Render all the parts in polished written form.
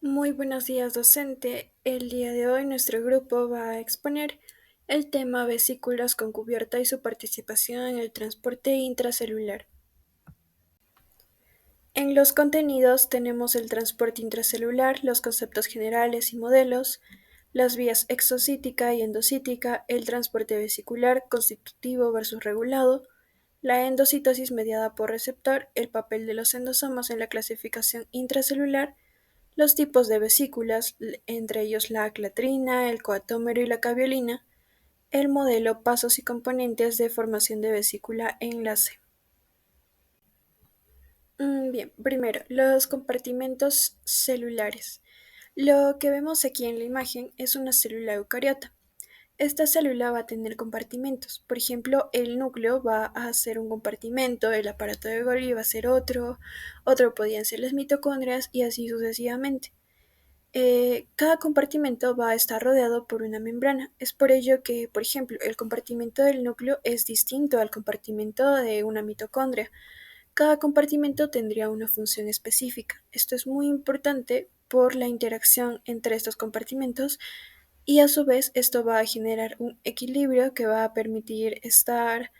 Muy buenos días, docente. El día de hoy nuestro grupo va a exponer el tema vesículas con cubierta y su participación en el transporte intracelular. En los contenidos tenemos el transporte intracelular, los conceptos generales y modelos, las vías exocítica y endocítica, el transporte vesicular constitutivo versus regulado, la endocitosis mediada por receptor, el papel de los endosomas en la clasificación intracelular, los tipos de vesículas, entre ellos la aclatrina, el coatómero y la caveolina, el modelo, pasos y componentes de formación de vesícula e enlace. Bien, primero, los compartimentos celulares. Lo que vemos aquí en la imagen es una célula eucariota. Esta célula va a tener compartimentos. Por ejemplo, el núcleo va a ser un compartimento, el aparato de Golgi va a ser otro podrían ser las mitocondrias y así sucesivamente. Cada compartimento va a estar rodeado por una membrana. Es por ello que, por ejemplo, el compartimento del núcleo es distinto al compartimento de una mitocondria. Cada compartimento tendría una función específica. Esto es muy importante por la interacción entre estos compartimentos y a su vez esto va a generar un equilibrio que va a permitir estar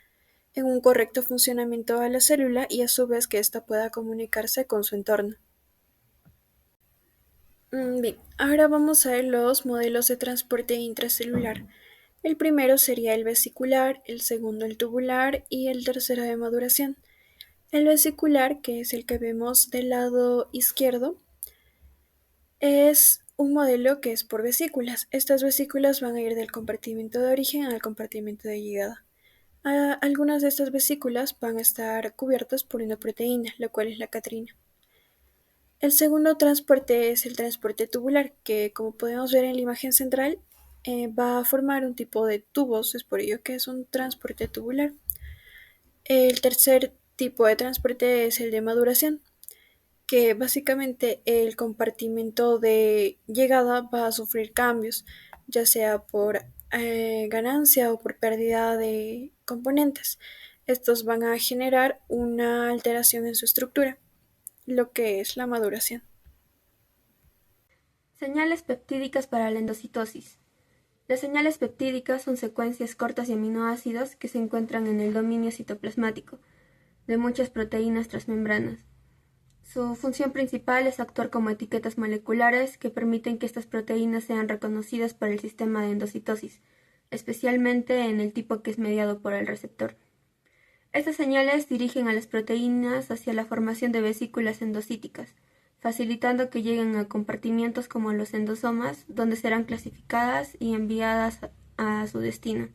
en un correcto funcionamiento de la célula y a su vez que ésta pueda comunicarse con su entorno. Bien, ahora vamos a ver los modelos de transporte intracelular. El primero sería el vesicular, el segundo el tubular y el tercero de maduración. El vesicular, que es el que vemos del lado izquierdo, es un modelo que es por vesículas. Estas vesículas van a ir del compartimento de origen al compartimento de llegada. Algunas de estas vesículas van a estar cubiertas por una proteína, la cual es la catrina. El segundo transporte es el transporte tubular, que como podemos ver en la imagen central, va a formar un tipo de tubos, es por ello que es un transporte tubular. El tercer tipo de transporte es el de maduración, que básicamente el compartimento de llegada va a sufrir cambios, ya sea por ganancia o por pérdida de componentes. Estos van a generar una alteración en su estructura, lo que es la maduración. Señales peptídicas para la endocitosis. Las señales peptídicas son secuencias cortas de aminoácidos que se encuentran en el dominio citoplasmático de muchas proteínas transmembranas. Su función principal es actuar como etiquetas moleculares que permiten que estas proteínas sean reconocidas por el sistema de endocitosis, especialmente en el tipo que es mediado por el receptor. Estas señales dirigen a las proteínas hacia la formación de vesículas endocíticas, facilitando que lleguen a compartimientos como los endosomas, donde serán clasificadas y enviadas a su destino.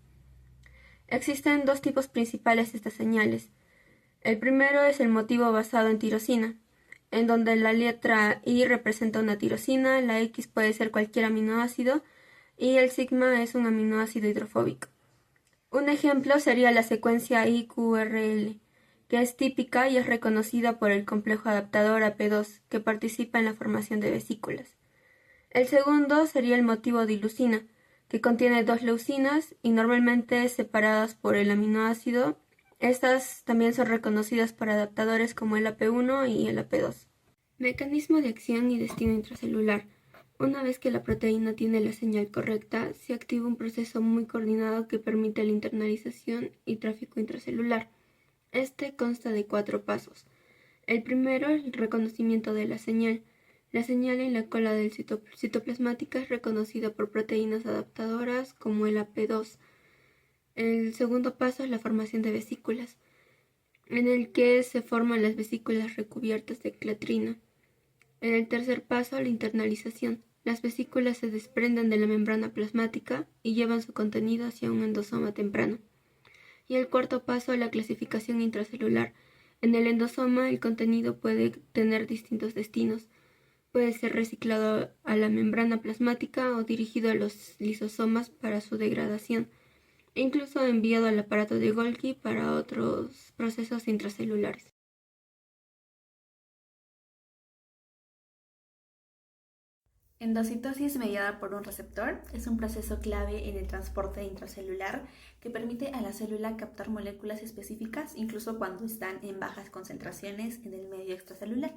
Existen dos tipos principales de estas señales. El primero es el motivo basado en tirosina, en donde la letra I representa una tirosina, la X puede ser cualquier aminoácido y el sigma es un aminoácido hidrofóbico. Un ejemplo sería la secuencia IQRL, que es típica y es reconocida por el complejo adaptador AP2, que participa en la formación de vesículas. El segundo sería el motivo de ilucina, que contiene dos leucinas y normalmente separadas por el aminoácido. Estas también son reconocidas por adaptadores como el AP1 y el AP2. Mecanismo de acción y destino intracelular. Una vez que la proteína tiene la señal correcta, se activa un proceso muy coordinado que permite la internalización y tráfico intracelular. Este consta de 4 pasos. El primero, el reconocimiento de la señal. La señal en la cola del citoplasmática es reconocida por proteínas adaptadoras como el AP2. El segundo paso es la formación de vesículas, en el que se forman las vesículas recubiertas de clatrina. En el tercer paso, la internalización. Las vesículas se desprenden de la membrana plasmática y llevan su contenido hacia un endosoma temprano. Y el cuarto paso, la clasificación intracelular. En el endosoma, el contenido puede tener distintos destinos. Puede ser reciclado a la membrana plasmática o dirigido a los lisosomas para su degradación, e incluso enviado al aparato de Golgi para otros procesos intracelulares. Endocitosis mediada por un receptor es un proceso clave en el transporte intracelular que permite a la célula captar moléculas específicas incluso cuando están en bajas concentraciones en el medio extracelular.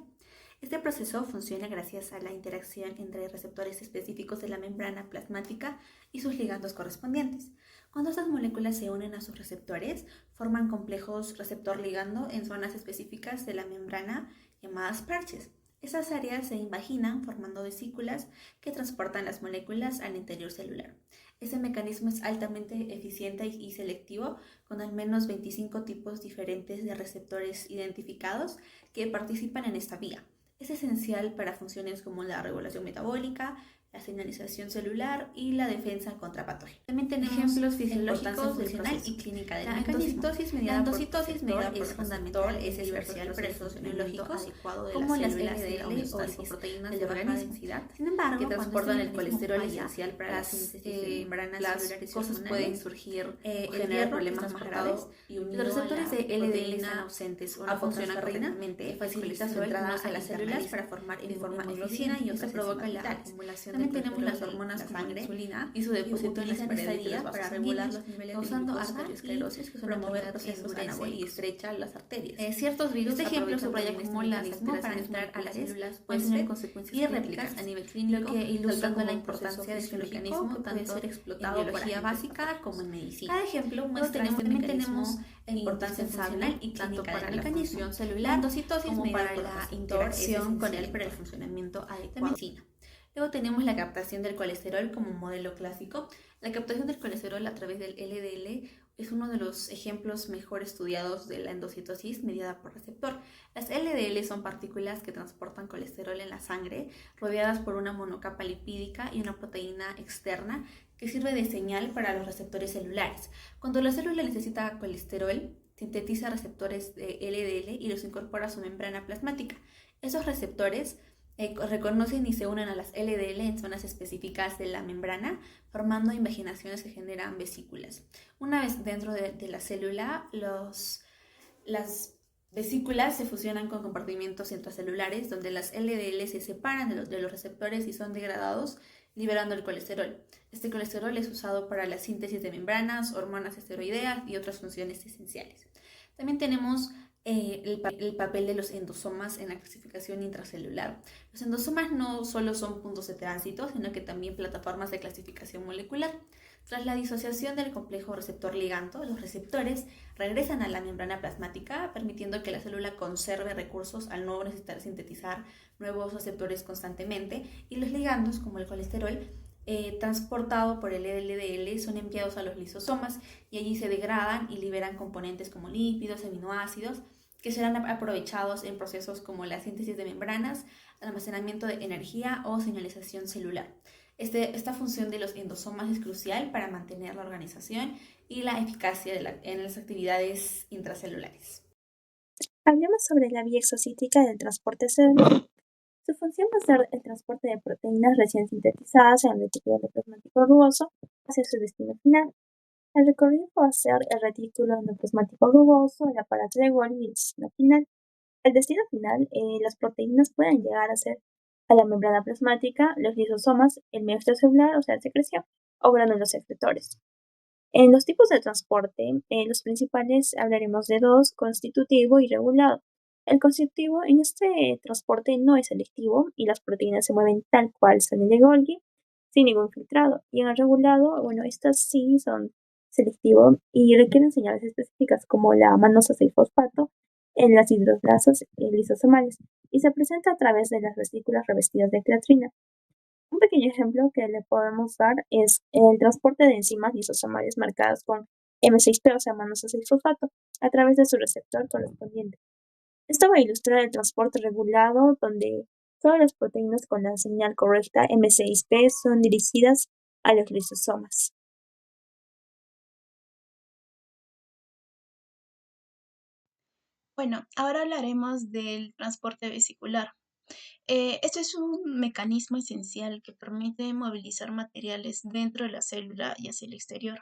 Este proceso funciona gracias a la interacción entre receptores específicos de la membrana plasmática y sus ligandos correspondientes. Cuando estas moléculas se unen a sus receptores, forman complejos receptor-ligando en zonas específicas de la membrana llamadas parches. Esas áreas se invaginan formando vesículas que transportan las moléculas al interior celular. Este mecanismo es altamente eficiente y selectivo, con al menos 25 tipos diferentes de receptores identificados que participan en esta vía. Es esencial para funciones como la regulación metabólica, la señalización celular y la defensa contra patógenos. También tenemos ejemplos fisiológicos, funcional y clínica del mecanismo. La endocitosis mediada por es fundamental, es esencial para el funcionamiento adecuado de como las LDL o lipoproteínas de baja densidad. Sin embargo, que transportan el colesterol esencial para la síntesis de membranas celulares, cosas pueden surgir o generar problemas más graves. Los receptores de LDL están ausentes o no funcionan correctamente, facilita su entrada a las células para formar en forma eficiente y otra provoca la acumulación. También tenemos las hormonas como la insulina y su depósito en esta vía para regular los niveles causando arteriosclerosis, que suelen promover procesos anabólicos y estrecha las arterias. Ciertos virus, este ejemplo subraya cómo las aspiraciones para entrar a las células pueden tener consecuencias y réplicas a nivel clínico, que ilustrando la importancia de este mecanismo que puede ser explotado en biología básica como en medicina. Cada ejemplo muestra también tenemos la importancia funcional y clínica para la función celular, endocitosis como para la interacción con él para el funcionamiento adecuado de medicina. Luego tenemos la captación del colesterol como modelo clásico. La captación del colesterol a través del LDL es uno de los ejemplos mejor estudiados de la endocitosis mediada por receptor. Las LDL son partículas que transportan colesterol en la sangre, rodeadas por una monocapa lipídica y una proteína externa que sirve de señal para los receptores celulares. Cuando la célula necesita colesterol, sintetiza receptores de LDL y los incorpora a su membrana plasmática. Esos receptores reconocen y se unen a las LDL en zonas específicas de la membrana, formando invaginaciones que generan vesículas. Una vez dentro de la célula, las vesículas se fusionan con compartimentos intracelulares donde las LDL se separan de los receptores y son degradados, liberando el colesterol. Este colesterol es usado para la síntesis de membranas, hormonas esteroideas y otras funciones esenciales. También tenemos el papel de los endosomas en la clasificación intracelular. Los endosomas no solo son puntos de tránsito, sino que también plataformas de clasificación molecular. Tras la disociación del complejo receptor-ligando, los receptores regresan a la membrana plasmática, permitiendo que la célula conserve recursos al no necesitar sintetizar nuevos receptores constantemente, y los ligandos, como el colesterol, transportado por el LDL, son enviados a los lisosomas y allí se degradan y liberan componentes como lípidos, aminoácidos, que serán aprovechados en procesos como la síntesis de membranas, almacenamiento de energía o señalización celular. Esta función de los endosomas es crucial para mantener la organización y la eficacia en las actividades intracelulares. Hablemos sobre la vía exocítica del transporte celular. Su función va a ser el transporte de proteínas recién sintetizadas en el retículo endoplasmático rugoso hacia su destino final. El recorrido va a ser el retículo endoplasmático rugoso, el aparato de Golgi y el destino final. El destino final, las proteínas pueden llegar a ser a la membrana plasmática, los lisosomas, el medio extracelular, o sea, la secreción, o gránulos secretores. En los tipos de transporte, los principales hablaremos de dos: constitutivo y regulado. El constitutivo en este transporte no es selectivo y las proteínas se mueven tal cual salen de Golgi, sin ningún filtrado. Y en el regulado, bueno, estas sí son selectivos y requieren señales específicas como la manosa 6-fosfato en las hidrosas lisosomales y se presenta a través de las vesículas revestidas de creatina. Un pequeño ejemplo que le podemos dar es el transporte de enzimas lisosomales marcadas con M6P, o sea, manosa 6-fosfato, a través de su receptor correspondiente. Esto va a ilustrar el transporte regulado, donde todas las proteínas con la señal correcta M6P son dirigidas a los lisosomas. Bueno, ahora hablaremos del transporte vesicular. Este es un mecanismo esencial que permite movilizar materiales dentro de la célula y hacia el exterior.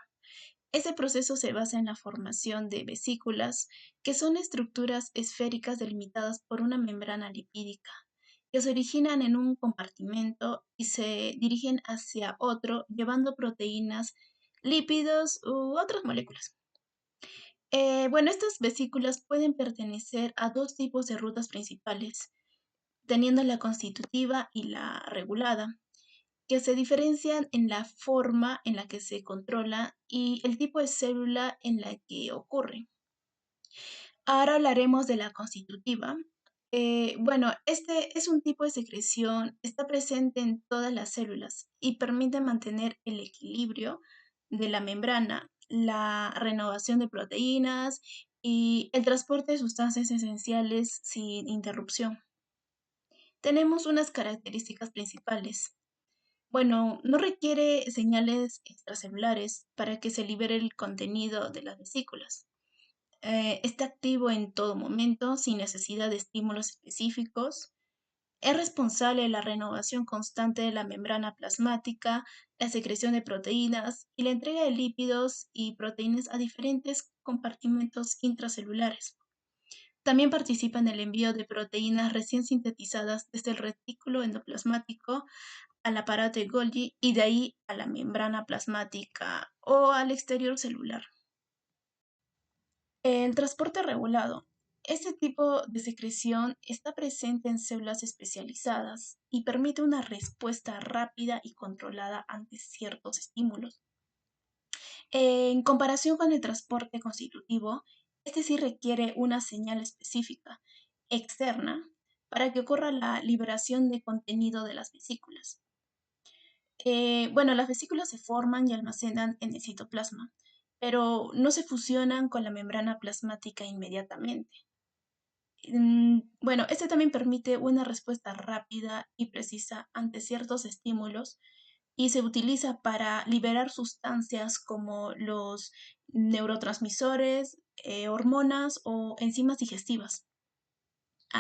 Este proceso se basa en la formación de vesículas, que son estructuras esféricas delimitadas por una membrana lipídica, que se originan en un compartimento y se dirigen hacia otro, llevando proteínas, lípidos u otras moléculas. Bueno, estas vesículas pueden pertenecer a dos tipos de rutas principales. teniendo la constitutiva y la regulada, que se diferencian en la forma en la que se controla y el tipo de célula en la que ocurre. Ahora hablaremos de la constitutiva. Bueno, este es un tipo de secreción, está presente en todas las células y permite mantener el equilibrio de la membrana, la renovación de proteínas y el transporte de sustancias esenciales sin interrupción. Tenemos unas características principales. Bueno, no requiere señales extracelulares para que se libere el contenido de las vesículas. Está activo en todo momento, sin necesidad de estímulos específicos. Es responsable de la renovación constante de la membrana plasmática, la secreción de proteínas y la entrega de lípidos y proteínas a diferentes compartimentos intracelulares. También participa en el envío de proteínas recién sintetizadas desde el retículo endoplasmático al aparato de Golgi y de ahí a la membrana plasmática o al exterior celular. El transporte regulado. Este tipo de secreción está presente en células especializadas y permite una respuesta rápida y controlada ante ciertos estímulos. En comparación con el transporte constitutivo, este sí requiere una señal específica, externa, para que ocurra la liberación de contenido de las vesículas. Bueno, las vesículas se forman y almacenan en el citoplasma, pero no se fusionan con la membrana plasmática inmediatamente. Bueno, este también permite una respuesta rápida y precisa ante ciertos estímulos y se utiliza para liberar sustancias como los neurotransmisores, hormonas o enzimas digestivas.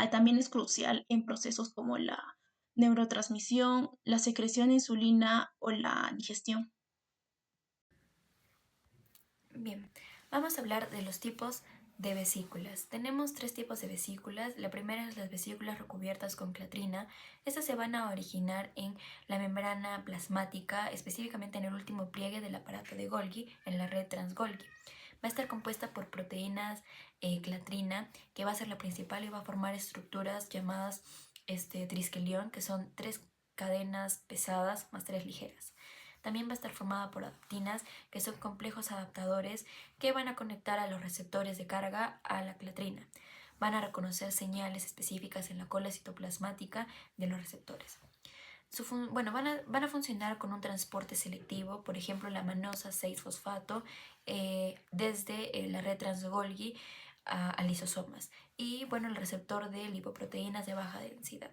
También es crucial en procesos como la neurotransmisión, la secreción de insulina o la digestión. Bien, vamos a hablar de los tipos de vesículas. Tenemos tres tipos de vesículas. La primera es las vesículas recubiertas con clatrina. Estas se van a originar en la membrana plasmática, específicamente en el último pliegue del aparato de Golgi, en la red trans-Golgi. Va a estar compuesta por proteínas clatrina, que va a ser la principal y va a formar estructuras llamadas triskelión, que son tres cadenas pesadas más tres ligeras. También va a estar formada por adaptinas, que son complejos adaptadores que van a conectar a los receptores de carga a la clatrina. Van a reconocer señales específicas en la cola citoplasmática de los receptores. Van a funcionar con un transporte selectivo, por ejemplo la manosa 6-fosfato desde la red trans-Golgi a lisosomas y bueno, el receptor de lipoproteínas de baja densidad.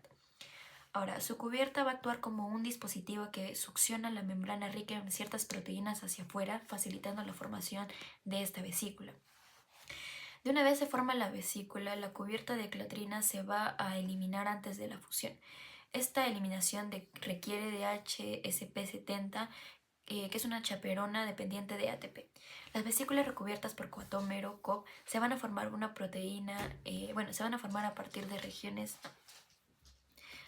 Ahora, su cubierta va a actuar como un dispositivo que succiona la membrana rica en ciertas proteínas hacia afuera, facilitando la formación de esta vesícula. De una vez se forma la vesícula, la cubierta de clatrina se va a eliminar antes de la fusión. Esta eliminación requiere de HSP70, que es una chaperona dependiente de ATP. Las vesículas recubiertas por coatómero, COP, se van a formar una proteína, se van a formar a partir de regiones.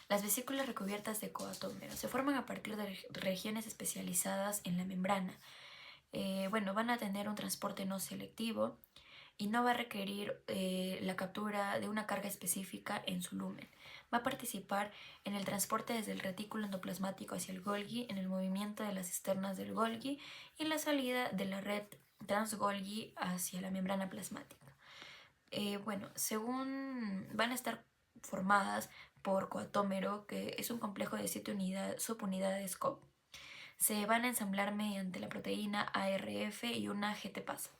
Las vesículas recubiertas de coatómero se forman a partir de regiones especializadas en la membrana. Van a tener un transporte no selectivo y no va a requerir la captura de una carga específica en su lumen. Va a participar en el transporte desde el retículo endoplasmático hacia el Golgi, en el movimiento de las externas del Golgi y en la salida de la red trans-Golgi hacia la membrana plasmática. Según van a estar formadas por coatómero, que es un complejo de 7 subunidades COP. Se van a ensamblar mediante la proteína ARF y una GTPasa.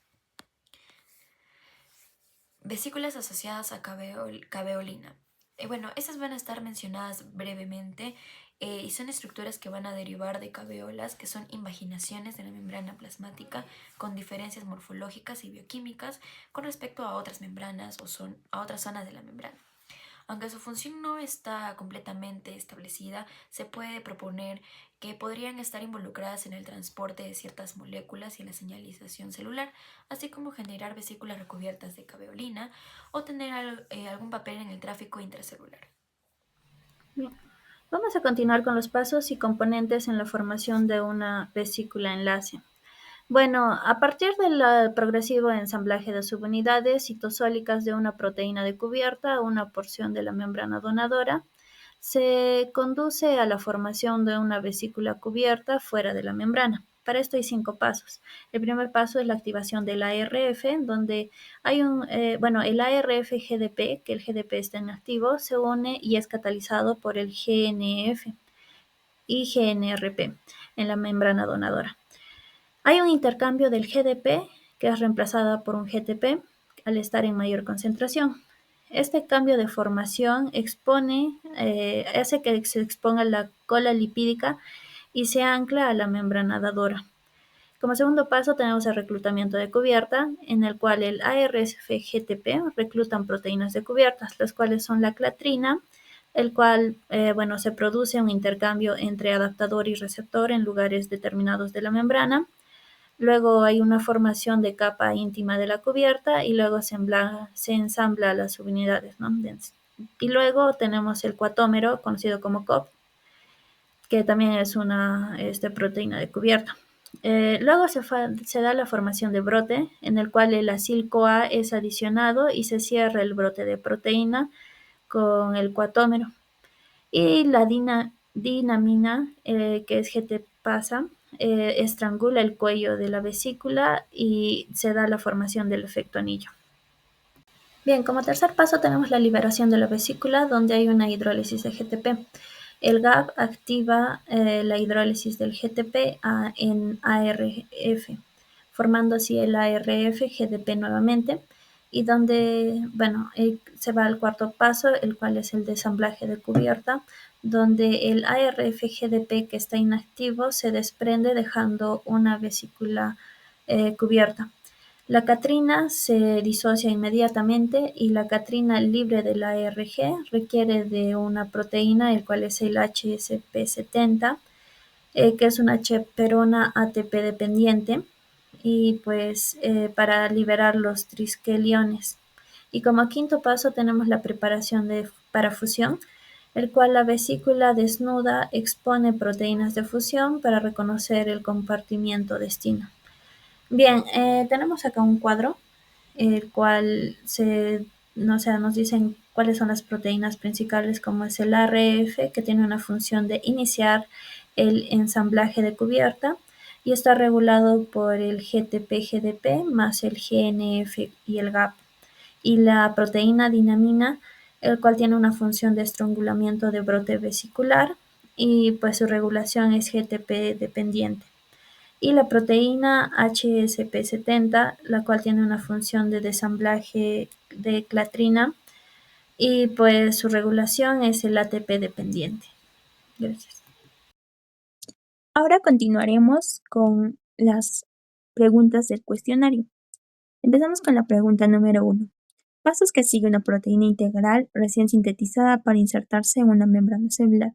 Vesículas asociadas a caveolina. Estas van a estar mencionadas brevemente y son estructuras que van a derivar de caveolas, que son invaginaciones de la membrana plasmática con diferencias morfológicas y bioquímicas con respecto a otras membranas o a otras zonas de la membrana. Aunque su función no está completamente establecida, se puede proponer que podrían estar involucradas en el transporte de ciertas moléculas y en la señalización celular, así como generar vesículas recubiertas de caveolina o tener algún papel en el tráfico intracelular. Bien. Vamos a continuar con los pasos y componentes en la formación de una vesícula enlace. Bueno, a partir del progresivo ensamblaje de subunidades citosólicas de una proteína de cubierta, una porción de la membrana donadora, se conduce a la formación de una vesícula cubierta fuera de la membrana. Para esto hay 5 pasos. El primer paso es la activación del ARF, donde hay el ARF-GDP, que el GDP está en activo, se une y es catalizado por el GNF y GNRP en la membrana donadora. Hay un intercambio del GDP, que es reemplazada por un GTP al estar en mayor concentración. Este cambio de formación hace que se exponga la cola lipídica y se ancla a la membrana dadora. Como segundo paso tenemos el reclutamiento de cubierta, en el cual el ARF-GTP reclutan proteínas de cubiertas, las cuales son la clatrina, el cual se produce un intercambio entre adaptador y receptor en lugares determinados de la membrana. Luego hay una formación de capa íntima de la cubierta y luego se ensambla las subunidades, ¿no? Y luego tenemos el cuatómero, conocido como COP, que también es una proteína de cubierta. Luego se da la formación de brote, en el cual el acil-CoA es adicionado y se cierra el brote de proteína con el cuatómero. Y la dinamina, que es GT-pasa, estrangula el cuello de la vesícula y se da la formación del efecto anillo. Bien, como tercer paso tenemos la liberación de la vesícula, donde hay una hidrólisis de GTP. El GAP activa la hidrólisis del GTP en ARF, formando así el ARF-GDP nuevamente, y donde, se va al cuarto paso, el cual es el desamblaje de cubierta, donde el ARF-GDP que está inactivo se desprende dejando una vesícula cubierta. La catrina se disocia inmediatamente y la catrina libre del ARG requiere de una proteína, el cual es el HSP70, que es una chaperona ATP dependiente, y para liberar los triskeliones. Y como quinto paso tenemos la preparación para fusión, el cual la vesícula desnuda expone proteínas de fusión para reconocer el compartimiento destino. Bien, tenemos acá un cuadro, el cual nos dicen cuáles son las proteínas principales, como es el ARF, que tiene una función de iniciar el ensamblaje de cubierta y está regulado por el GTP-GDP más el GNF y el GAP. Y la proteína dinamina, el cual tiene una función de estrangulamiento de brote vesicular y pues su regulación es GTP dependiente. Y la proteína HSP70, la cual tiene una función de desamblaje de clatrina y pues su regulación es el ATP dependiente. Gracias. Ahora continuaremos con las preguntas del cuestionario. Empezamos con la pregunta número 1. Pasos que sigue una proteína integral recién sintetizada para insertarse en una membrana celular.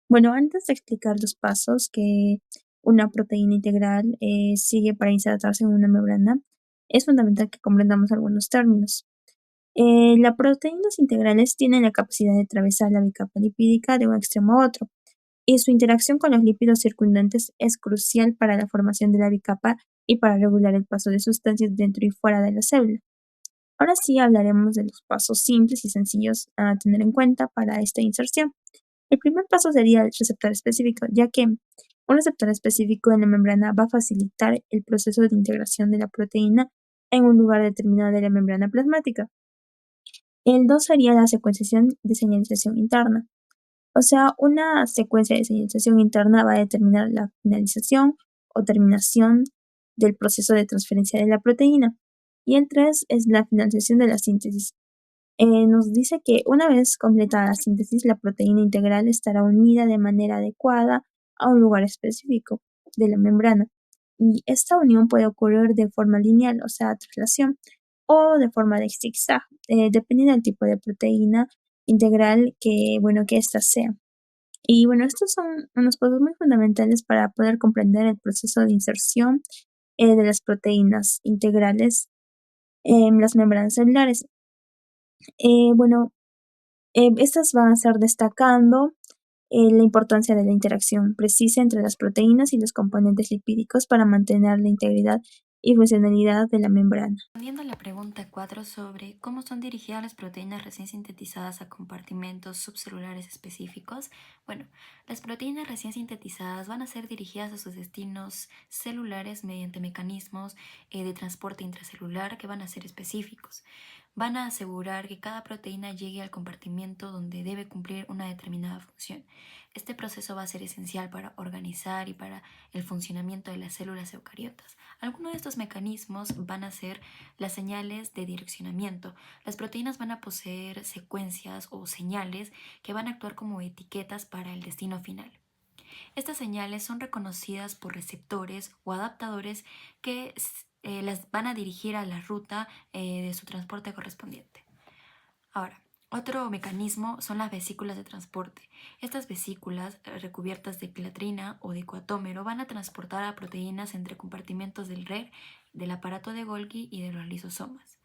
Bueno, antes de explicar los pasos que una proteína integral sigue para insertarse en una membrana, es fundamental que comprendamos algunos términos. Las proteínas integrales tienen la capacidad de atravesar la bicapa lipídica de un extremo a otro, y su interacción con los lípidos circundantes es crucial para la formación de la bicapa y para regular el paso de sustancias dentro y fuera de la célula. Ahora sí hablaremos de los pasos simples y sencillos a tener en cuenta para esta inserción. El primer paso sería el receptor específico, ya que un receptor específico en la membrana va a facilitar el proceso de integración de la proteína en un lugar determinado de la membrana plasmática. El 2 sería la secuenciación de señalización interna. O sea, una secuencia de señalización interna va a determinar la finalización o terminación del proceso de transferencia de la proteína. Y el 3 es la finalización de la síntesis. Nos dice que una vez completada la síntesis, la proteína integral estará unida de manera adecuada a un lugar específico de la membrana. Y esta unión puede ocurrir de forma lineal, o sea, traslación, o de forma de zigzag, dependiendo del tipo de proteína integral que ésta sea. Y estos son unos pasos muy fundamentales para poder comprender el proceso de inserción de las proteínas integrales en las membranas celulares. Estas van a estar destacando la importancia de la interacción precisa entre las proteínas y los componentes lipídicos para mantener la integridad y funcionalidad de la membrana. Respondiendo a la pregunta 4 sobre cómo son dirigidas las proteínas recién sintetizadas a compartimentos subcelulares específicos, bueno, las proteínas recién sintetizadas van a ser dirigidas a sus destinos celulares mediante mecanismos de transporte intracelular que van a ser específicos. Van a asegurar que cada proteína llegue al compartimento donde debe cumplir una determinada función. Este proceso va a ser esencial para organizar y para el funcionamiento de las células eucariotas. Algunos de estos mecanismos van a ser las señales de direccionamiento. Las proteínas van a poseer secuencias o señales que van a actuar como etiquetas para el destino final. Estas señales son reconocidas por receptores o adaptadores que las van a dirigir a la ruta de su transporte correspondiente. Ahora, otro mecanismo son las vesículas de transporte. Estas vesículas, recubiertas de clatrina o de coatómero, van a transportar a proteínas entre compartimentos del RER, del aparato de Golgi y de los lisosomas.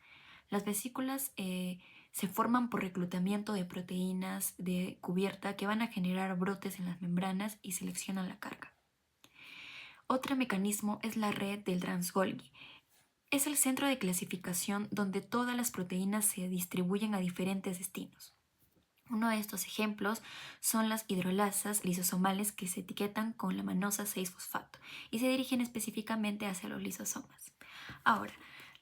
Las vesículas se forman por reclutamiento de proteínas de cubierta que van a generar brotes en las membranas y seleccionan la carga. Otro mecanismo es la red del Trans-Golgi. Es el centro de clasificación donde todas las proteínas se distribuyen a diferentes destinos. Uno de estos ejemplos son las hidrolasas lisosomales que se etiquetan con la manosa 6-fosfato y se dirigen específicamente hacia los lisosomas. Ahora,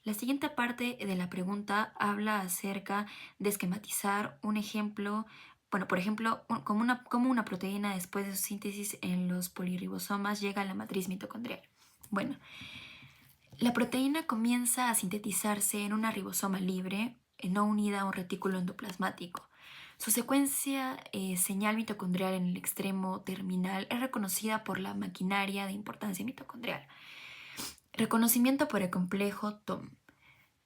la siguiente parte de la pregunta habla acerca de esquematizar un ejemplo, bueno, por ejemplo, cómo una proteína después de su síntesis en los poliribosomas llega a la matriz mitocondrial. Bueno, la proteína comienza a sintetizarse en una ribosoma libre, no unida a un retículo endoplasmático. Su secuencia señal mitocondrial en el extremo terminal es reconocida por la maquinaria de importancia mitocondrial. Reconocimiento por el complejo TOM.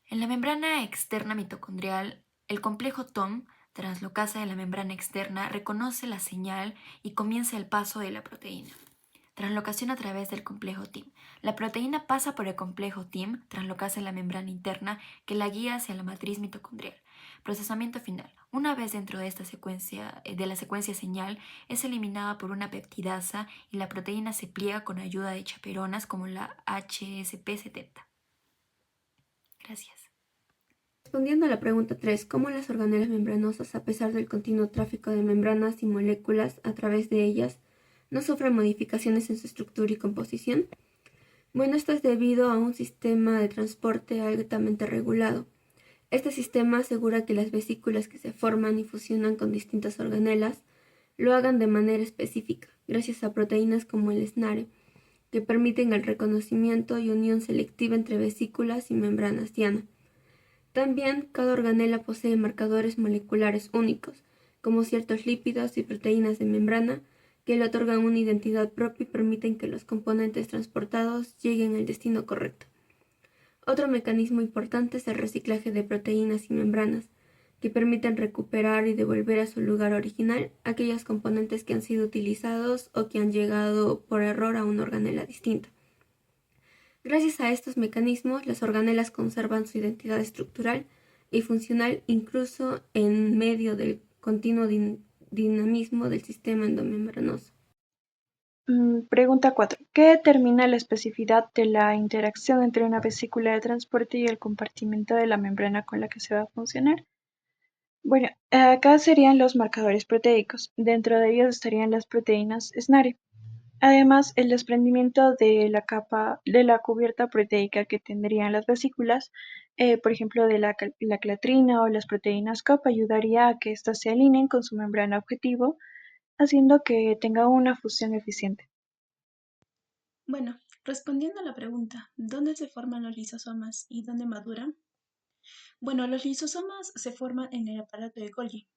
En la membrana externa mitocondrial, el complejo TOM, translocasa de la membrana externa, reconoce la señal y comienza el paso de la proteína. Translocación a través del complejo TIM. La proteína pasa por el complejo TIM, translocasa en la membrana interna, que la guía hacia la matriz mitocondrial. Procesamiento final. Una vez dentro de esta secuencia, de la secuencia señal, es eliminada por una peptidasa y la proteína se pliega con ayuda de chaperonas como la HSP70. Gracias. Respondiendo a la pregunta 3, ¿cómo las organelas membranosas, a pesar del continuo tráfico de membranas y moléculas a través de ellas, no sufren modificaciones en su estructura y composición? Bueno, esto es debido a un sistema de transporte altamente regulado. Este sistema asegura que las vesículas que se forman y fusionan con distintas organelas lo hagan de manera específica, gracias a proteínas como el SNARE, que permiten el reconocimiento y unión selectiva entre vesículas y membranas diana. También, cada organela posee marcadores moleculares únicos, como ciertos lípidos y proteínas de membrana, que le otorgan una identidad propia y permiten que los componentes transportados lleguen al destino correcto. Otro mecanismo importante es el reciclaje de proteínas y membranas, que permiten recuperar y devolver a su lugar original aquellos componentes que han sido utilizados o que han llegado por error a una organela distinta. Gracias a estos mecanismos, las organelas conservan su identidad estructural y funcional incluso en medio del continuo dinamismo del sistema endomembranoso. Pregunta 4. ¿Qué determina la especificidad de la interacción entre una vesícula de transporte y el compartimento de la membrana con la que se va a funcionar? Bueno, acá serían los marcadores proteicos. Dentro de ellos estarían las proteínas SNARE. Además, el desprendimiento de la capa de la cubierta proteica que tendrían las vesículas, por ejemplo, de la clatrina o las proteínas COP, ayudaría a que éstas se alineen con su membrana objetivo, haciendo que tenga una fusión eficiente. Bueno, respondiendo a la pregunta, ¿dónde se forman los lisosomas y dónde maduran? Bueno, los lisosomas se forman en el aparato de Golgi.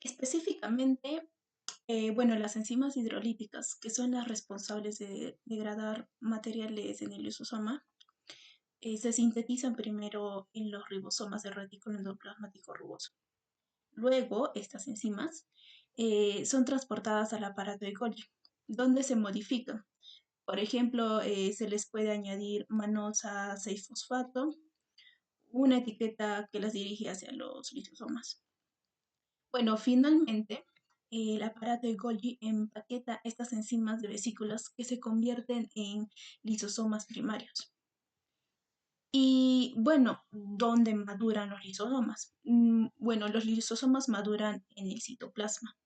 Específicamente, las enzimas hidrolíticas, que son las responsables de degradar materiales en el lisosoma, se sintetizan primero en los ribosomas del retículo endoplasmático rugoso. Luego, estas enzimas son transportadas al aparato de Golgi, donde se modifican. Por ejemplo, se les puede añadir manosa 6-fosfato, una etiqueta que las dirige hacia los lisosomas. Bueno, finalmente, el aparato de Golgi empaqueta estas enzimas de vesículas que se convierten en lisosomas primarios. Y bueno, ¿dónde maduran los lisosomas? Bueno, los lisosomas maduran en el citoplasma.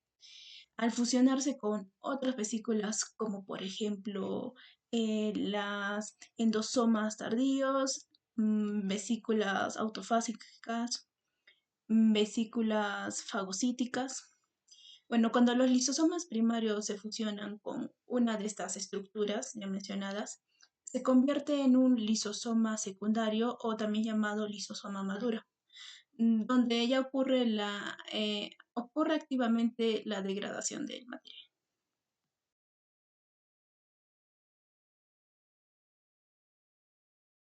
Al fusionarse con otras vesículas, como por ejemplo las endosomas tardíos, vesículas autofásicas, vesículas fagocíticas. Bueno, cuando los lisosomas primarios se fusionan con una de estas estructuras ya mencionadas, se convierte en un lisosoma secundario o también llamado lisosoma maduro, donde ya ocurre activamente la degradación del material.